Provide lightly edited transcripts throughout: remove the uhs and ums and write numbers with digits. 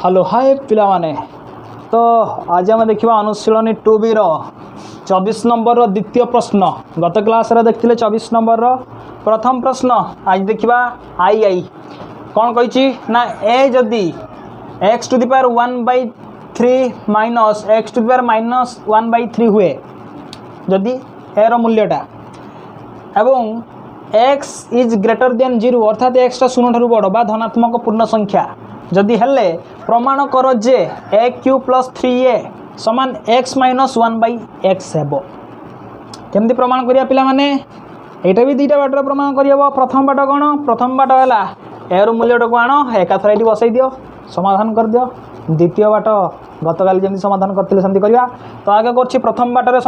Hello hi पिला माने तो आज आम देखा अनुशीलनी 2B 24 नंबर द्वितीय प्रश्न गत क्लास रे देखते 24 नंबर प्रथम प्रश्न आज देखा आई आई कौन कही ना ए जदि x to the power 1/3 minus x to the power minus 1/3 हुए जदि ए रो मूल्यटा एवं x इज ग्रेटर देन 0 अर्थात x टा शून्य ठारू बड़ बा धनात्मक पूर्ण संख्या जदि हेले प्रमाण कर जे a क्यू प्लस 3a समान x माइनस 1/x हेबो केमती प्रमाण करिया पिला माने एटा भी दुईटा बाटर प्रमाण करियबो प्रथम बाट कोन प्रथम बाट हैला a रो मूल्यटा को आनो एकाथरा एटी बसै दियो समाधान कर दियो द्वितीय बाट गतकाल जमी समाधान करते सेमती करवा तो आगे कर प्रथम बाटर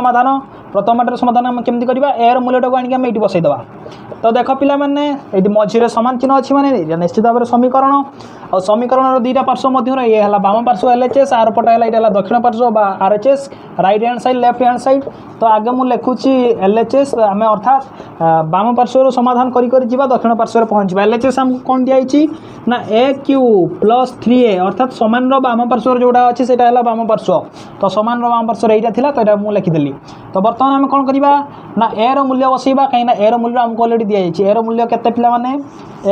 समाधान आम केमती करवा ए मूल्यटा को आम ये बसईदे तो देख पिला माने ये मझीरे समान चिन्ह अच्छी माने निश्चित भाव में समीकरण और समीकरण दुईटा पार्श्व मध्य ये है बाम पार्श्व एलएचएस आर पट है ये दक्षिण पार्श्व RHS right hand side left hand side तो आगे मुझे लिखुची एलएचएस आम अर्थात बाम पार्श्व समाधान कर दक्षिण पार्श्व पहुँचा एलएचएस आमको कौन दिखाई ना ए क्यू प्लस 3a अर्थात समान बाम पार्श्व जोड़ा अच्छी से बाम पार्श्व तो समान बाम पार्श्व यहाँ था तो यहाँ मुझे लिखिदेली तो बर्तमान आम कौन करवा ना ए रूल्य बसैबा कहीं ए रूल्य आमको अलरेडी दिखाई ए रूल्य के पे मैंने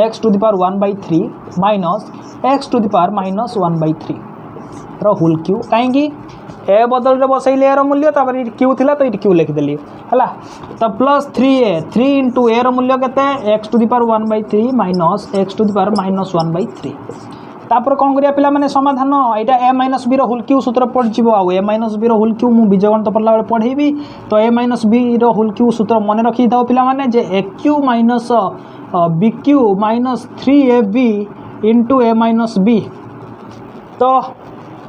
x to the power 1/3 minus x to the power minus 1/3 whole cube कहीं ए बदल में बसैली ए रूल्य क्यू थी तो ये क्यू लिखिदेली है तो प्लस 3a 3 इंटू ए रूल्य के x to the power 1/3 minus x to the power minus 1/3 तापर कौन करिया पिला माने समाधान एटा a minus b whole cube सूत्र पड़ जीवो आ a minus b whole cube मु बीजगणित पढ़ला बेले पढ़ेबी तो a minus b whole cube सूत्र मन रखी थाओ पिला माने जे a cube minus b cube minus 3ab into a minus b तो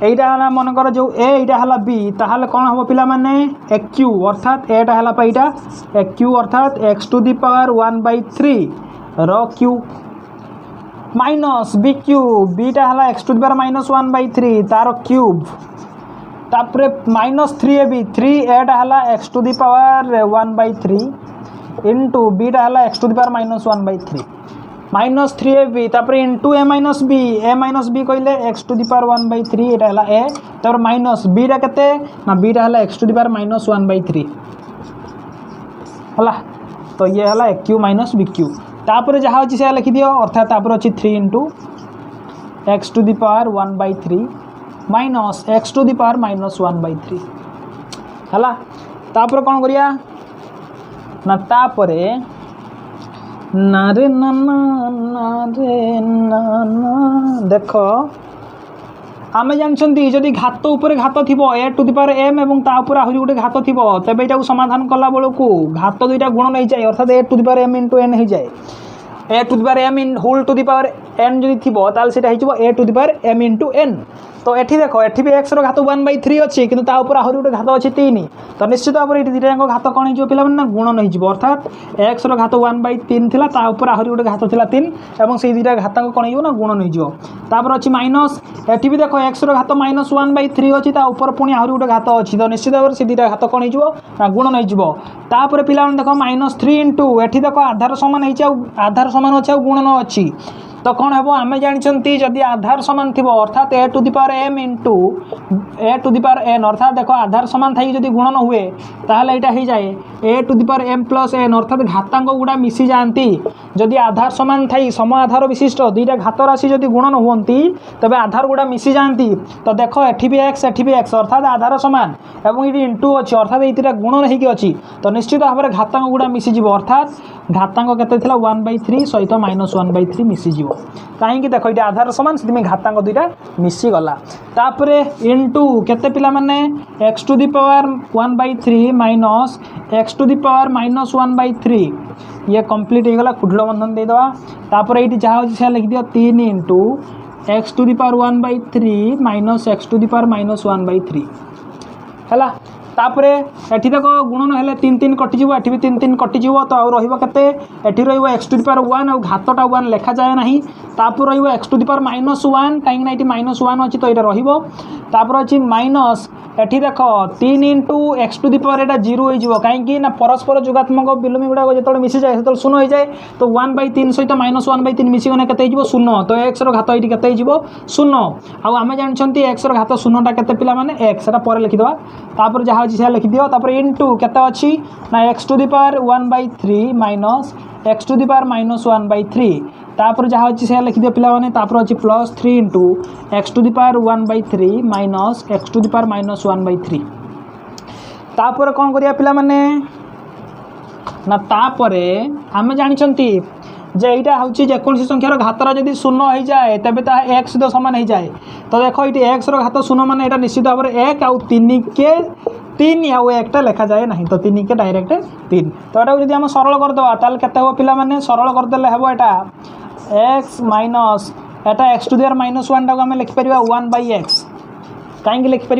एटा हला मन कर जो ए एटा हला बी ताहाले कोन हबो पिला माने ए क्यू अर्थात एटा हला पाइटा ए क्यू अर्थात x टू द पावर 1/3 रो क्यू माइनस बी क्यूब बीटा है x to the power minus 1/3 तार क्यूब तापरे माइनस 3ab 3a है x to the power 1/3 into बीटा है x to the power minus 1/3 minus 3ab तापरे इंटू ए माइनस बी कहले एक्स टू द पावर 1/3 एटा है ए तापर माइनस बीटा केते ना बीटा है x to the power minus 1/3 हला तो ये है a cube minus b cube तापर जहाँ अच्छी से लिखि दियो अर्थात तापर अच्छी 3 into x to the power 1/3 minus x to the power minus 1/3 है तापर कौन करिया ना तापरे ना रे ना ना ना रे ना ना देख आमे जानछंती जदि घात ऊपर घात थिबो ए टू द पावर m एवं ता ऊपर आहुरी गोटे घात थिबो तबे एटा समाधान कला बेलू घात दुईटा गुण नहीं जाए अर्थात a to the power m into n हो जाए a to the power m in whole to the power n जदि थिबो ताल सेटा हिजबो a to the power m into n तो एठी देखो एठी भी x रो घात 1/3 अच्छी किंतु ता ऊपर आहुरी गोटे घात अच्छी 3 तो निश्चित भाव में दुईटा घात कौन हो पिला ना गुण नहीं जीव अर्थात x रो घात 1/3 थिला ता ऊपर आहुरी गोटे घात थिला 3 एवं से दुईटा घात कौन हो ना गुण नहीं जीव तापर अच्छी माइनस एठी भी देखो x रो घात माइनस 1/3 अच्छी ता ऊपर पुणी आहुरी गोटे घात अच्छी तो निश्चित भाव से दुईटा घात कौन हो ना गुण नहीं जीव तापर पिला देखो माइनस 3 इंटू एठी देखो आधार सामान हो आधार सामान अच्छे गुण न अच्छी तो कौन हम आम जानते जदि आधार सामान थी अर्थात a to the power m into a to the power n अर्थात देखो आधार सामान थी जदि गुणन हुए ताहले एटा हो जाए a to the power m plus n अर्थात घातांक गुड़ा मिसी जाती जदि आधार सामान थी सम आधार विशिष्ट दुईटा घात राशि जदि गुणन हुंती तबे आधार गुड़ा मिसी जाती तो देख एठी भी x अर्थात आधार सामान एवं ये इंटू अच्छी अर्थात ये गुणन होगी अच्छी तो निश्चित भाव में घातांक गुड़ा मिसीज अर्थात घातांक केते 1/3 सहित माइनस 1/3 मिसीज कहीं देख ये आधार सामान से घातांक दुईटा मिसी गला तापरे इंटू केते पिला माने x to the power 1/3 minus x to the power minus 1/3 ये कंप्लीट हो गला कुंडल बंधन देदेवा तापर ये जहाँ अच्छी से लिख दियो 3 into x to the power 1/3 minus x to the power minus 1/3 है तापरे एठी देखो गुणन हेले 3 3 कटिज एठी भी 3 3 कटिज तो आउ रहिबो केते एठी रहिबो x टू द पावर 1 और घातटा 1 लेखा जाए नाही तापर रहिबो x टू द पावर -1 काहे ना एठी -1 अछि तो एटा रहिबो तापर अच्छी माइनस एठी देख 3 into x to the power एटा 0 हो कहीं ना परस्पर जोगात्मक बिलोमी गुड़ाक जो मिसी जाए तो 0 हो जाए तो 1/3 सहित -1/3 मिसीगने केते हो 0 तो एक्स घात ये केते हो 0 आम जानते एक्स घात 0टा केते पिला माने एक्स पर लिखिदेवा तापर जहाँ अच्छी लिखिद तापर इंटू केते अच्छी ना x to the power 1/3 minus x to the power -1/3 तापर जहाँ अच्छी से लिखिद पिला माने तापर अच्छी +3 into x to the power 1/3 minus x to the power -1/3 तापर कौन करिया पिला माने ना तापरे आम जानते जे यहाँ हूँ जेकोसी संख्यार घातर जब 0 हो जाए तेज ता एक्स सहित सामान हो जाए तो देख ये एक्स घात 0 मान यहाँ निश्चित भाव में 1 आउ 3 के 3 आउ 1टा लिखा जाए ना तो 3 के डायरेक्ट 3 तो यहाँ जब आम सरल करदे ताल के पिला माने सरल करदे हम यहाँ x minus Etah x to the power -1 टाक आम लिखिपर 1/x कहीं लिखिपर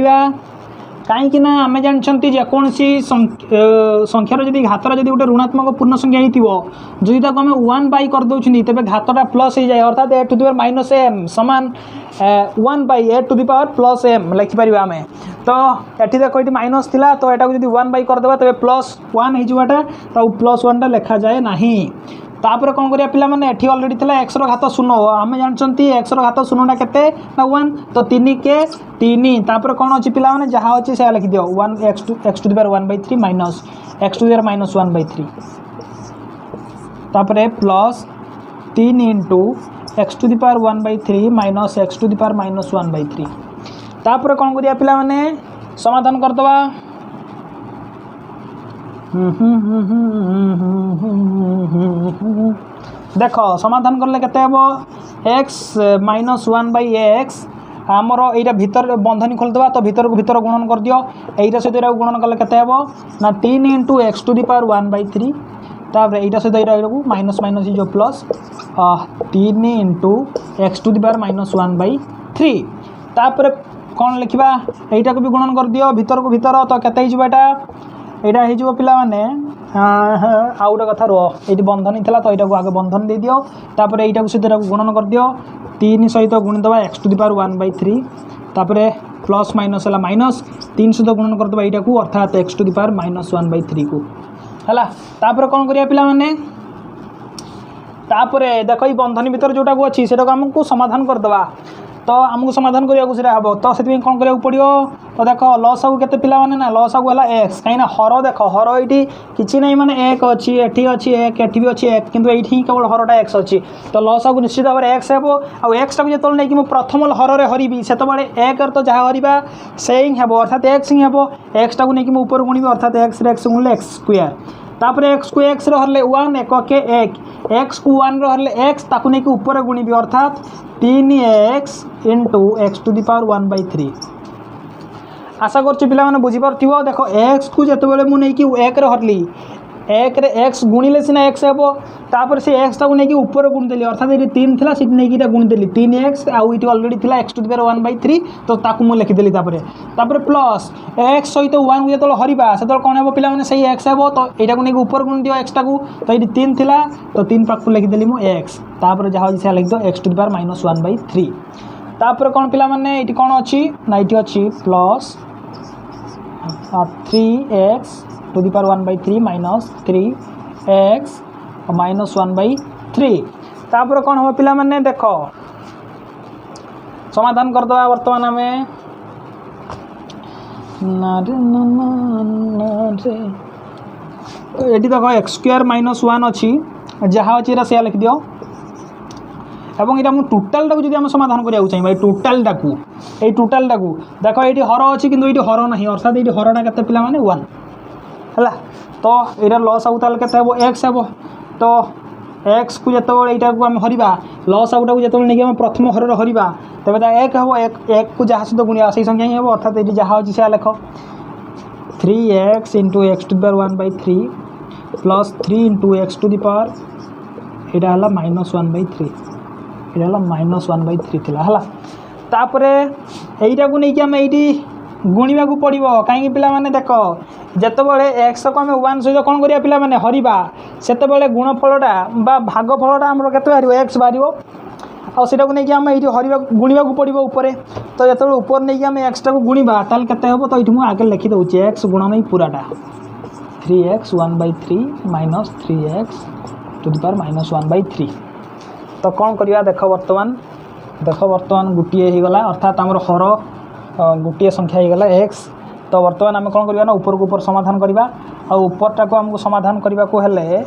कहीं आम जानते जेकोसी संख्यार जब घातर जब गोटे ऋणात्मक पूर्ण संख्या होती जब आम 1 करदे तेज घातटा प्लस हो जाए अर्थात a to the power -m सामान 1/a to the power +m लिखिपर आम तो ये देख ये माइनस थिला तो यहाँ जब 1 करदे तेज +1 होटा तो +1टा लिखा जाए ना तापर कौन करिया पिला माने एठी ऑलरेडी थिला x रो घात 0 आम जानते x रो घात 0टा केते ना 1 तो 3 के 3 तापर कौन अच्छी पिला माने जहाँ अच्छी से लिखि दियो 1 x to the power 1/3 minus x to the power -1/3 तापर +3 into x to the power 1/3 minus x to the power -1/3 तापर कौन करिया पिला माने समाधान करदवा देख समाधान करले केते हेबो x -1/x आमर यहाँ भितर बंधनी खोलदेवा तो भितर को भितर गुणन कर दियो एटा सहित गुणन कले केते हेबो ना 3 into x to the power 1/3 तापर एटा सहित यहाँ माइनस माइनस जो plus 3 into x to the power -1/3 तापर कौन लिखा यहाँ को भी गुणन कर दियो भितर को भितर तो केते यहाँ हो पिला माने आउ गोटे कथा रुह ये बंधनी था तो यहाँ को आगे बंधन दे दियो तापर यहाँ सहित गुणन कर दियो 3 सहित गुणिदेवा एक्स टू दी पावर 1/3 तापर प्लस माइनस है माइनस 3 सहित गुणन करदे यहाँ को अर्थात एक्स टू दी पावर -1/3 को है तापर कौन करिया पिला माने तापर देख ये बंधनी भीतर जोटा को अच्छी से आमको समाधान करदे तो आमको समाधान करने हम तो से कौन करा पड़ो तो देख लस आगु के पिला ना लस आगु है एक्स कहीं हर देख हर ये किसी ना माने 1 अच्छी एटी अच्छी 1 एटी भी अच्छी 1 किंतु ये केवल हरटा एक्स अच्छी तो लस आगु निश्चित भाव में एक्स हे आउ एक्स टाक जो नहीं प्रथम हर हरबी से 1 तो जहाँ हरवा से ही हम अर्थात एक्स ही हम एक्स टाक नहीं ऊपर गुणबी अर्थात एक्स गुणिले एक्स स्क्वायर तापर एक्स को एक्स हरले 1 1 के 1 एक्स को 1 हरले एक्स ताकू नहीं ऊपर गुणबी अर्थात 3x into x to the power 1/3 आशा कर पिला माने बुझी पारथिबो देखो एक्स को जते बेले मु नहीं कि 1 रे हरली 1 रे एक्स गुणिले सिना एक्स हेबो तापर से एक्स टाकू नहीं कि ऊपर गुण देली अर्थात ये 3 थिला सिट नहीं कि गुण देली 3x आउ इटी ऑलरेडी थिला एक्स टू दी पावर 1/3 तो ताकू मु लिखि देली तापर प्लस एक्स सहित 1 को जते हरिबा सेते कोन हेबो पिला माने सही एक्स हेबो तो एटा को नहीं उपपर गुण दियो एक्स टाकू तो ये 3 थिला तो 3 पाकू लिखि देली मु एक्स तापर जहाँ से लिख दो एक्स टू दी पावर -1/3 तापर कौन पिला माने ये कौन अच्छी ना ये अच्छी plus 3x to the power 1/3 minus 3x -1/3 तापर कौन हम पिला माने देख समाधान करदे वर्तमान आम ये देख एक्स स्क्वायर -1 अच्छी जहाँ अच्छी से लिख दियो एवं ये टोटाल टाक जब समाधान करा चाहिए टोटाल टाक ये टोटाल टाक देख ये हर अच्छी कि ये हर ना अर्थात ये हरटा के पिला 1 है तो यहाँ लस आगु के एक्स हे तो एक्स को जो यहाँ को आम हरवा लस आगुटा जो नहीं प्रथम हर हरवा तेज 1 हम 1 को जहाँ सहित गुणिया से संख्या ही हम अर्थात ये जहाँ अच्छी से लिख 3x into x to the power 1/3 plus 3 into x to the power यहाँ है -1/3 यहाँ -1/3 थिला है तापर यहीटा को लेकिन आम ये गुणा को पड़ो कहीं पिला माने देख जितेबाला एक्स को आम 1 सहित कौन करिया पिला माने हरवा से गुणफलटा भागफलटा आमर के एक्स बाहर आटा को लेकिन आम ये हर गुणा पड़ो उपर। तो जो ऊपर नहीं आम एक्सटा को गुणा ताल के हम तो ये आगे लिखिदे एक्स गुणन पूराटा 3x 1/3 minus 3x to the power -1/3। तो कौन करवा देख बर्तमान गोटे होगला अर्थात आमर हर गोटे संख्या होगला x। तो बर्तमान आम कौन करवा ना ऊपर को ऊपर समाधान करवा ऊपरटा को आमको समाधान करने को हेले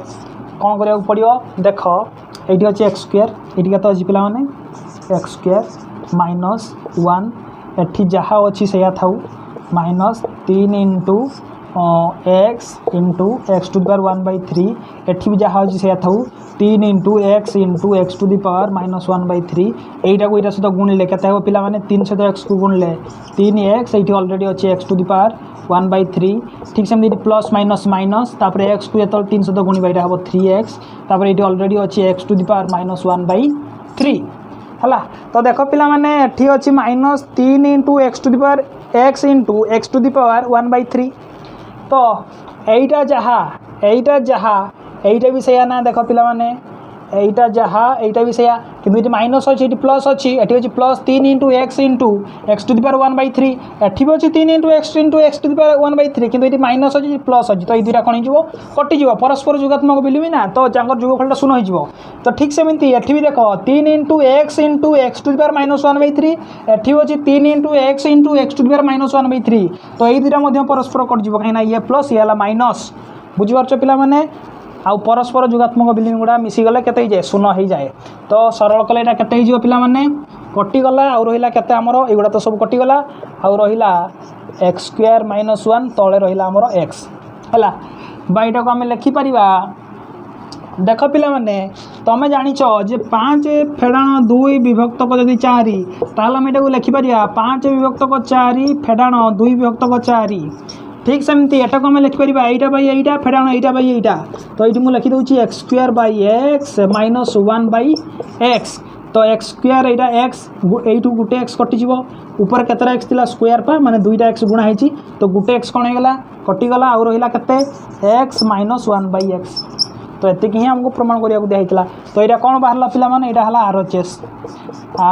कौन करा पड़ो देख ये अच्छे एक्स स्क्वायर ये के अच्छी पिला माने एक्स स्क्वायर माइनस 1 एठी जहाँ अच्छी से था minus 3 into x to the power 1/3 एठी भी जहाँ अच्छी से था 3 into x to the power -1/3 यहीटा को यहाँ सहित गुणिले के पिला माने 3 सहित एक्स को गुणिले 3x ये ऑलरेडी अच्छे एक्स टू द पावर 1/3 ठीक सेमती प्लस माइनस माइनस तापर एक्स को जो 3 सहित गुणवा यहाँ हम 3x तापर ये ऑलरेडी अच्छे एक्स टू द पावर -1/3 है। तो देख पिला माने एठी अच्छी -3 into x to the power x to the power 1/3। तो यहीटा जहाँ यहीटा भी सैया ना देख पिला माने यहीटा जहाँ यहीटा भी सैया कि माइनस अच्छी ये प्लस अच्छी ये plus 3 into x to the power 1/3 एठी भी अच्छी 3 into x to the power 1/3 कि ये माइनस अच्छी प्लस अच्छी। तो ये दुटा कौन हो कटिज परस्पर जुगात्मक बिलुवी ना तो जोगफलटा शून्य हो। तो ठीक सेमती एठी भी देख 3 into x to the power -1/3 एठी भी अच्छी 3 into x to the power -1/3 तो ये दुटा परस्पर कटिज कहीं ये प्लस ये माइनस बुझीपार पिला माने आउ परस्पर जुगात्मक बिलिंग गुड़ा मिसीगले केते जाए शून्य हो जाए। तो सरल कले यहाँ केते पिला माने कटिगला आउ रहिला केते हमरो एगुड़ा तो सब कटिगला आउ रहिला एक्स स्क्वायर -1 तले रहिला हमरो एक्स है बाईटा को आम लिखिपारा। देख पिला माने तमें जानिच जे 5 फेडाण 2 विभक्तक जदि 4 ताल आम एटा को लिखिपारा 5 विभक्तक 4 फेडाण 2 विभक्तक 4 ठीक सेमती एटा को आम लिखिपर यहाँ बै यहाँ फेडाण यहाँ बै यहाँ। तो ये मुझे लिखिदे x square by x -1/x। तो एक्स स्क्वायर यहाँ एक्स यू गोटे एक्स कटिज ऊपर केतरा एक्स थिला स्क्वायर पा माने दुईटा एक्स गुणा होती तो गोटे एक्स कौन होगा कटिगला आउ रहा केते एक्स -1/x। तो ये ही आमको प्रमाण करने को दिखाई। तो यहाँ कौन बाहर पिला माने यहाँ है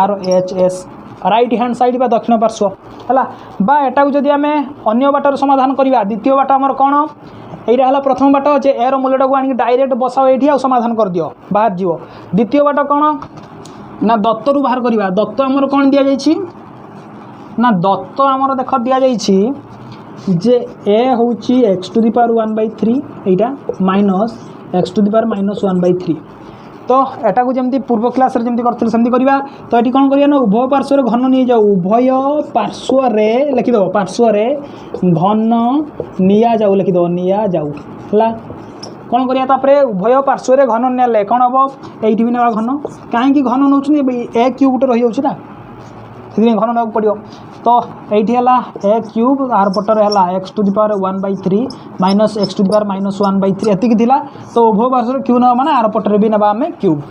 RHS राइट हैंड साइड बा दक्षिण पार्श्व है बा एटा जदि आम अन्य बाटर समाधान करवा द्वितीय बाट आमर कौन यहाँ है प्रथम बाट जे एर मूल्यटा को आनिक डायरेक्ट बसाओ ये आ समाधान कर दियो बाहर जीव। द्वितीय बाट कौन ना दत्त रु बाहर करवा दत्त आमर कौन दि जाइए ना दत्त आमर देख दि जाइए जे ए हूँ एक्स टू द पावर 1/3 यहाँ minus x to the power -1/3। तो एटा को जमती पूर्व क्लास जमी करते सेमती करवा। तो ये कौन करिया ना उभय पार्श्व घन नहीं जाऊ उभय पार्श्व लिखिद पार्श्व घन निया जाऊ लिखिद निया जाऊ है कौन करिया तापरे उभय पार्श्व घन नेले कौन हम ये भी ना घन कहीं घन नौ ए क्यूब गोटे रही जाऊँ ना से घन ना पड़ो। तो ये ए क्यूब आर पटर है x to the power 1/3 minus x to the power -1/3 एतिक थिला। तो उभय पार्श्व क्यू ना माने आर पटर भी ना आम क्यूब।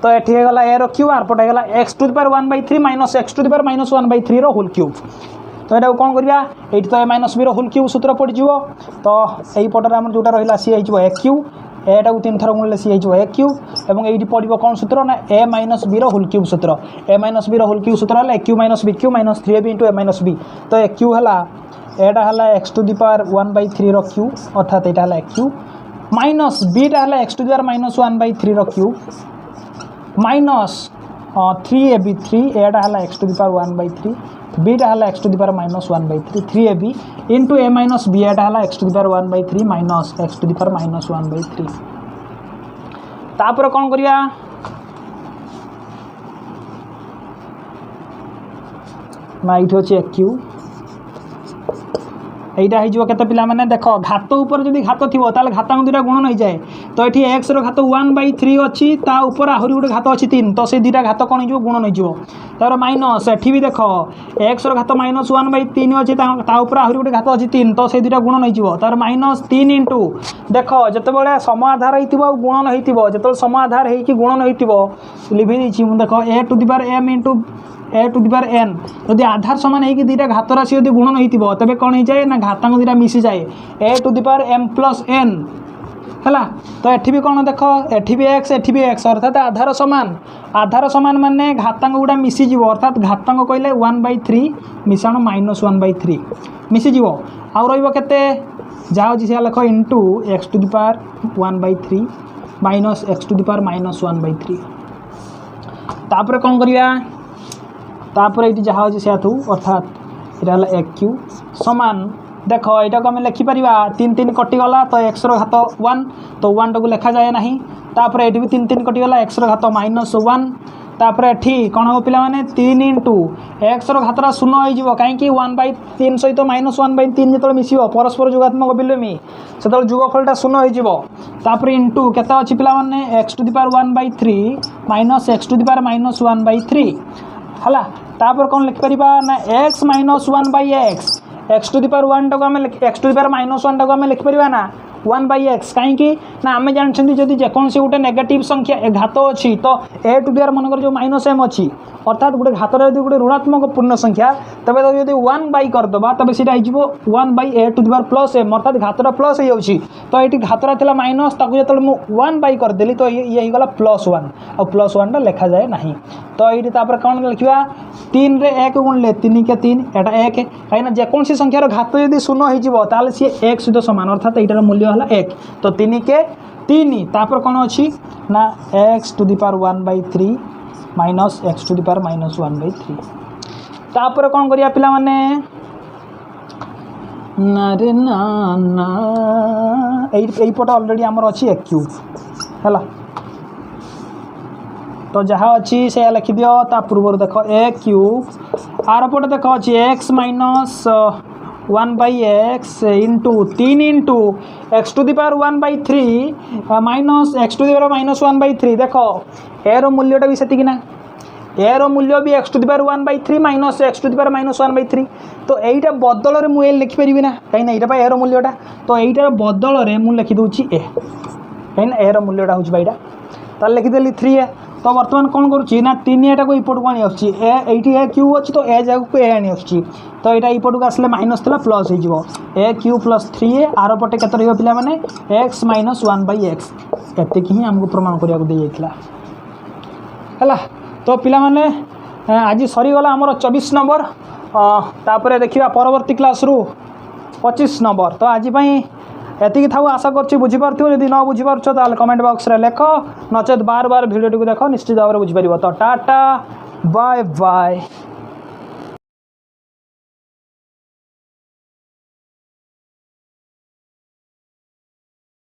तो ये गला ए रो क्यूब आर पटे गला x to the power 1/3 minus x to the power -1/3 रो होल क्यूब। तो यहाँ कौन करवा ये तो ए -b रो होल क्यूब सूत्र पड़ जाव। तो यही पटर आम जोटा रहा सी हो ए क्यूब एटा को 3 थर गुणिले सी हो ए क्यूब और ये पड़ो कौन सूत्र ना a - b रो होल क्यूब सूत्र a - b रो होल क्यूब सूत्र है q - b q - 3ab into a - b। तो ए क्यू है एटा है एक्स टू द पावर 1/3 रो क्यूब अर्थात यहाँ है क्यूब माइनस बीटा है एक्स टू द पावर -1/3 रो क्यूब माइनस 3ab 3 एटा है x to the power 1/3 beta है x to the power -1/3 3ab into a - b eta है x to the power 1/3 minus x to the power -1/3। तापर कौन करिया ना ये अच्छे क्यू यहाँ हो के पिला माने देख घात ऊपर जब घात थी घात दुटा गुणन हो जाए। तो ये एक्स घात 1/3 अच्छी ऊपर आहरी गोटे घात अच्छी 3 तो से दुटा घात कौन हो गुणन हो माइनस एठी भी देख एक्स घात -1/3 अच्छी ऊपर आहरी गोटे घात अच्छी 3 तो से दुटा गुणन हो -3 इंटू देख जिते समाधार हो गुणन हो समाधार हो गुणन हो लिखी देख a to the power m into a to the power n जदि आधार सामान है दुटा घात राशि यदि गुणन हो तेज कौन हो जाए ना घातांक दुटा मिसी जाए a to the power m + n है। तो एठी भी कौन देख एठी भी एक्स अर्थात आधार सामान माने घातांक गुड़ा मिसीज अर्थात घातांक कहले 1/3 मिशाण -1/3 मिसीज आउ रहिबो जहाँ से लिख into x to the power 1/3 minus x to the power -1/3 तापर कौन करिया तापर ये जहाँ अच्छे से अर्थात यहाँ ए क्यू सामान देख यहाँ को आम लिखिपर 3 3 कटिगला तो एक्स घात 1 तो 1 टाक लिखा जाए ना तापर ये भी 3 3 कटिगला एक्स घात -1 तापर एठी कौन हम पे 3 इंटू एक्स घातरा 0 हो कहीं 1/3 सहित -1/3 जो मिस परस्पर जुगात्मक विलोमी से जुगफलटा 0 होपर इंटू के पे X to the power 1/3 minus x to the power -1/3 है। तापर कौन लिखिपर ना X -1/x X to the power 1 टाक आम एक्स टू द पावर -1 टाक आम लिखिपर ना 1/x कहीं ना आम जानते जदि जेकोसी गोटे नेगेटिव संख्या घात अच्छी तो ए टू द पावर मनकर जो -m अच्छी अर्थात गोटे घातर यदि गोटे ऋणात्मक पूर्ण संख्या तबे जब 1 करदे तब से 1/a to the power +m अर्थात घातर प्लस हो तो ये घातर था माइनस जो मुझे 1 करदेली तो ये होगा +1 और +1 लिखा जाए ना तो ये कौन लिखा 3 रे 1 गुणले 3 के 3 एटा 1 कहीं जेकोसी संख्यार घात यदि 0 हो सी 1 सहित सामान अर्थात यार मूल्य है 1 तो 3 के 3 तापर कौन अच्छी ना x to the power 1/3 minus x to the power -1/3 तापर कौन करिया पिला माने ना रे ना ना एई पट ऑलरेडी हमर अछि ए क्यूब हैला तो जहाँ अच्छी से लिखि दियो ता पूर्व देख ए क्यूब आर पट देख अच्छी X minus 1/x into 3 into x to the power 1/3 minus x to the power -1/3 देख एरो मूल्यटा भी सेतिक ना एरो मूल्य भी X to the power 1/3 minus x to the power -1/3 तो यहीटा बदल में मुझे लिखिपर ना कहीं यहाँ एरो मूल्यटा तो यहीटार बदल में मुझे लिखिदे ए कहीं एरो मूल्यटा हूँ लिखिदेली 3a तो बर्तमान कौन करुच्ची ना 3a को इपट को आनी ए क्यू अच्छी तो ए जगह को ए आनी आसुच्ची तो यहाँ इपट को आसले माइनस था प्लस हो ए क्यू प्लस 3a आर पटे के पाने एक्स -1/x एतिक ही आमको प्रमाण करने को दी जाता है। तो पिला माने आज सरीगला आमर 24 नंबर तापर देखा परवर्ती क्लास रु 25 नंबर तो आज एतिक था आशा कर बुझीपार जब न बुझीपार तो कमेंट बॉक्स रे लेख नचेत बार बार भिडियो देख निश्चित भाव में बुझीपार तो टाटा बाय बाय।